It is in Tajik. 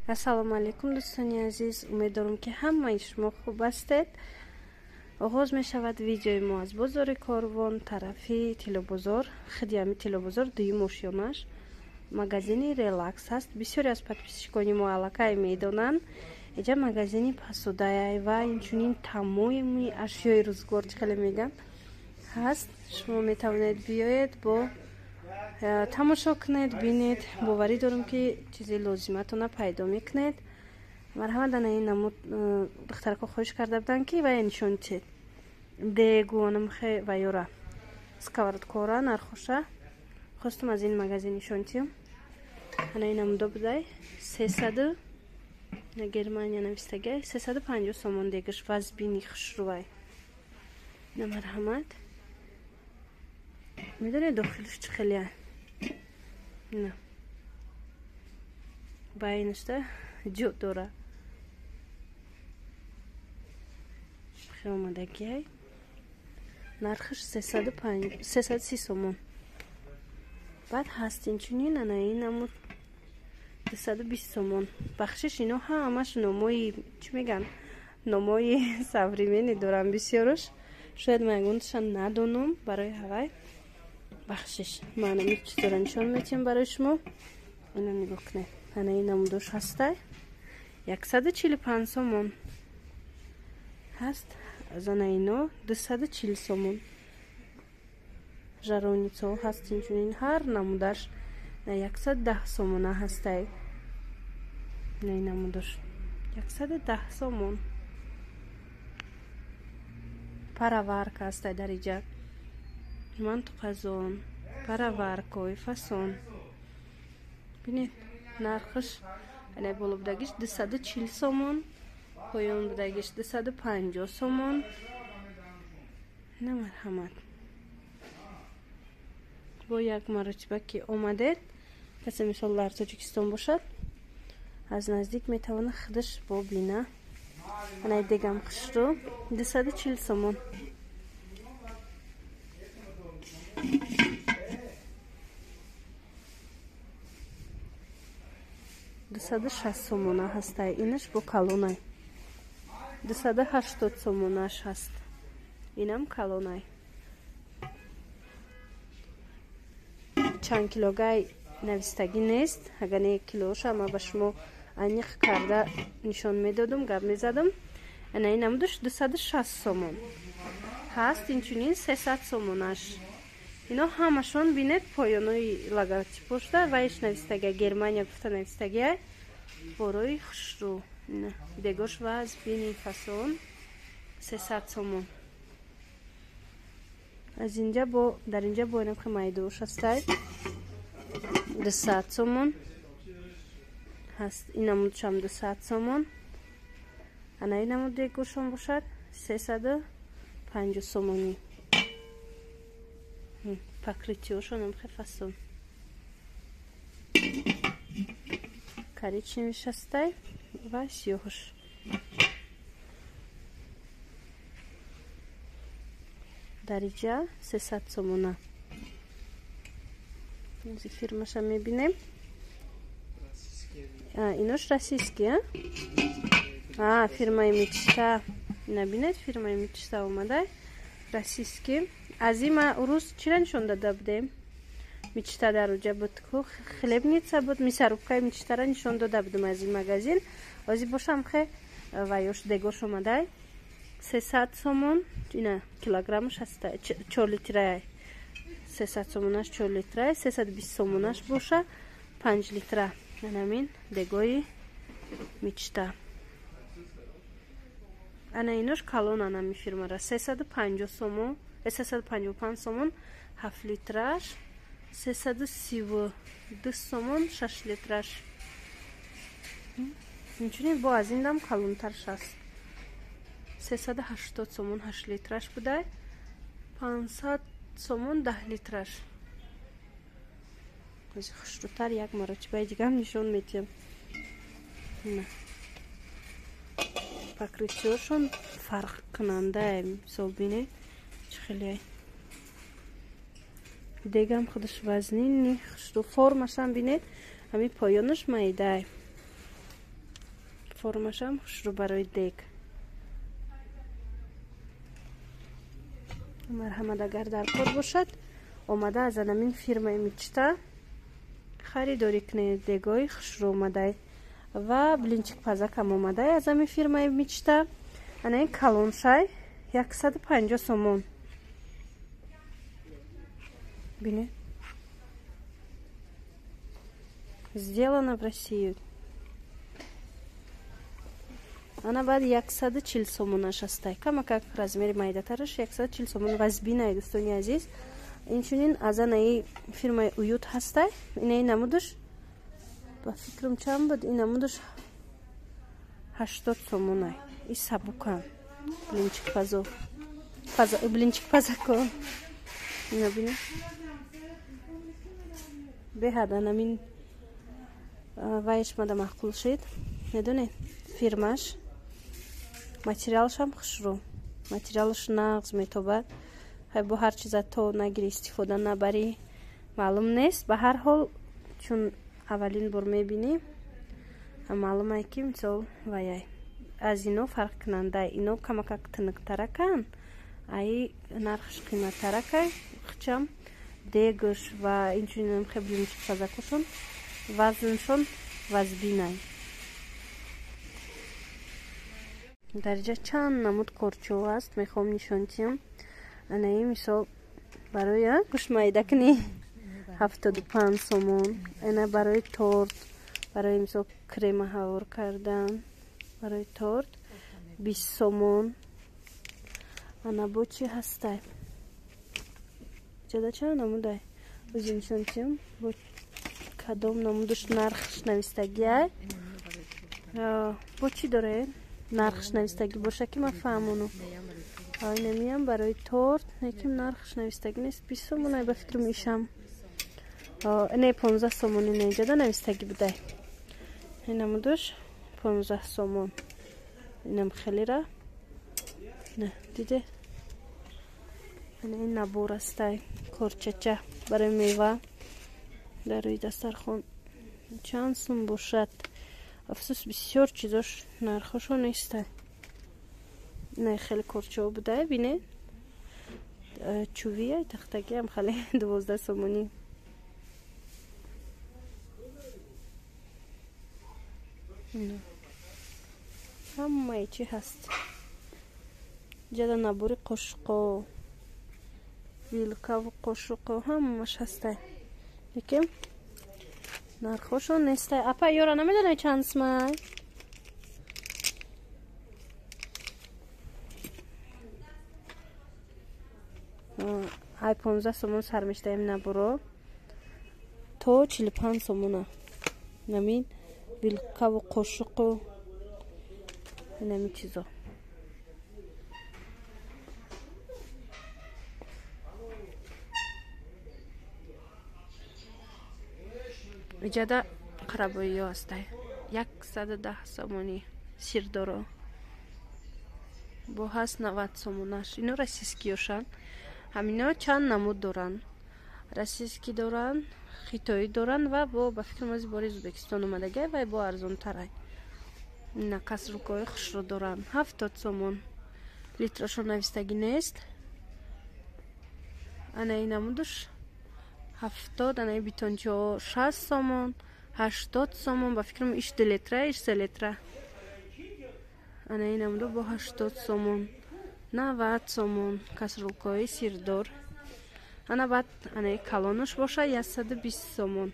ассалому алайкум дӯстони азиз, умедворам ки ҳамаи шумо хуб ҳастед. оғоз мешавад видеои мо аз бозори Корвон, тарафи Тилобозор, хидиями Тилобозор, дуюм ошёнаш магазини релакс ҳаст. бисёре аз подписчикони мо аллакай медонанд эҷа магазини посудаи ва инчунин тамоми ашёи рӯзгор хеле мегӯям ҳаст. шумо метавонед биёед бо тамошо кунед, бинед. боварӣ дорам ки чизи лозиматона пайдо мекунед. марҳамат, ана ин намуд духтарако хоҳиш карда буданд ки вая нишон диҳед. дегуанамхе вайора сковородкора нархоша хостум аз ин магазин нишон диҳам. ана ин намуда будай 300 на Германия навистагай 350 сомон дегаш вазбини хушрувай. на марҳамат. میدونی داخلش چه خیلی نه باینش ده جو داره خیلی اومدگی نرخش 330 سومون. بعد هستین چونین نه این نمود 220 سومون. بخشش اینا همش نمای چی میگن نمای سفریمینی دارم بسیارش. شاید مگونشان ندونم برای هوای بخشش من همی چطور نشان میتیم برای شما. اینو نگاه کنید. هنه این نمودش هسته 145 سومون هست. از هنه اینو 240 سومون جرونیتو هستین چون این هر نمودش 110 سومون هسته. نه این نمودش 110 سومون. параварка هسته در اینجا. منطقه параваркой фасон. ببینید نرخش یعنی بالا بودگیش 240 سومون، پایین بودگیش 250 سومون. نه مرحمت. با یک مرتبه که اومدید کسی مثال در تاجیکستان باشد از نزدیک میتونه خودش با بینه. انا دیگم خشرو 240 سومون. 260 сомона ҳаст. инаш бо калонай 280 сомонаш ҳаст. инам калонай. чанд килогай навистагӣ нест. агар не килоша ма ба шумо аниқ карда нишон медодам, гап мезадам. ана ин намудаш 260 сомон ҳаст. инчунин 300 сомонаш. اینا همشون بینید پایانوی لوگوتیپش داره. وایش نویسته گرمانیا گفته نویسته برای خشرو. نه دیگوش واز بینی فاسون 300 سومون. از اینجا با در اینجا با اینم که مایدوش هسته 200 سومون هست. این نمودش هم 200 سومون. انا این نمود دیگوشون باشد 350 سومونی. покрытиёшон ам хефасон коричневый шастай ва сиёҳш. дариҷа 300 сомона. зи фирмаша мебинем. инош российский фирмаи мечта. набинед фирмаи мечта омадай российский. از این ما روز چرا نشون داده بودیم؟ میچتا در اونجا بود که خلبنیتسا بود. میسروبکای میچتا را نشون داده بودم از این مغازین. ازی باشم که وایوش دگوش اومده 300 سومون. اینا کیلوگرمش هست 4 لیتره. 300 سومونش 4 لیتره. 320 سومونش باشه 5 لیتره. همین دگوی میچتا. انا اینوش کالون انا میفرما را 350 سومون 355 сомон 7 литраш. 332 сомон 6 литраш. инчунин бо аз ин дам калонтарш аст. 380 сомон 8 литраш будай. 500 сомон 10 литраш. аз хушрутар як маротиба дигам нишон метиҳам. на покрытиёшон фарқ кунанда мисол бинед خیلی دیگه هم خودش وزنی نیست. формаш هم بینید همین پایانش مایده. формашам хушрӯ барои дег. марҳамат, агар дар кор бошад омада аз анамин фирмаи мечта харидорӣ кунед. дегои хушрӯ омадай ва блинчик пазакам омадай аз амин фирмаи мечта. анаин калоншай 150 сомон. бинед, сделано в России. ана баъд 140 сомонаш астай. камакак размери майдатараш 140 сомон вазбинай. дӯстони азиз, инчунин аз анаи фирмаи уют ҳастай. инаи намудаш ба фикрам чанд буд? ин намудаш 80 сомонай. и сабукам блинчик пазако. ина бинед, беҳад анамин вайш мада маъқул шид. медонед фирмаш, материалшам хушрӯ, материалш нағз метобад. ҳай бо ҳар чиза то нагири истифода набарӣ маълум нест. ба ҳар ҳол чун аввалин бор мебинӣ, маълумай ки мисол ваяй аз ино фарқкунандай. ино камакак тинуктаракан, ай нархш қиматтаракай. хчам дегш ва инчунинам хеле блинчик пазакошон вазншон вазбинай. дарҷа чанд намуд корчо аст мехоҳам нишонтиям. анаи мисол барои гӯшт майда кунӣ 75 сомон. ана барои торт, барои мисол крема ҳавор кардан, барои торт 20 сомон. ана бо чи ҳастай? ҷада чанд намудай? ози нишонтиям бо кадом намудаш нархш навистагиай? бо чи доред? нархш навистагӣ боша ки ма фаҳмону. инамиам барои торт лекин нархш навистагӣ нест. 20 сомонай ба фикрам ишам. не 15 сомон. ина ҷада навистагӣ будай. инамудаш 15 сомон. инам хелера. не диде. ин набор астай корчача барои мева дар рӯи дастархон. чанд сум бошад? афсус бисёр чизош нархошо нестай. ина хеле корчао будай. бинед чувияй тахтагиам хеле 12 сомонӣ. ҳамаи чи ҳаст. ҷада набори қошуқо, вилкаву қошуқо ҳамаш ҳастай. лекин нархошон нестай. апа ёра намедонай чанд сумай? ай 15 сомон сар мештаем наборо то 45 сомона. намин вилкаву қошуқу инами чизо. иҷада қарабоиё астай 110 сомонӣ. сирдоро бо ҳаст 90 сомонаш. ино российскиёшан. ҳамино чанд намуд доран. российский доран, хитоӣ доран ва бо ба фикрам аз бори ӯзбекистон омадагай вай бо арзонтарай. ина касрукои хушро доран 70 сомон. литрошо навистагӣ нест. анаи намудаш 70. анаи битончао 60 сомон, 80 сомон. ба фикрам иш 2 литра, иш 3 литра. анаи намудо бо 80 сомон, 90 сомон. касрукои сирдор. ана баъд анаи калонаш боша 120 сомон.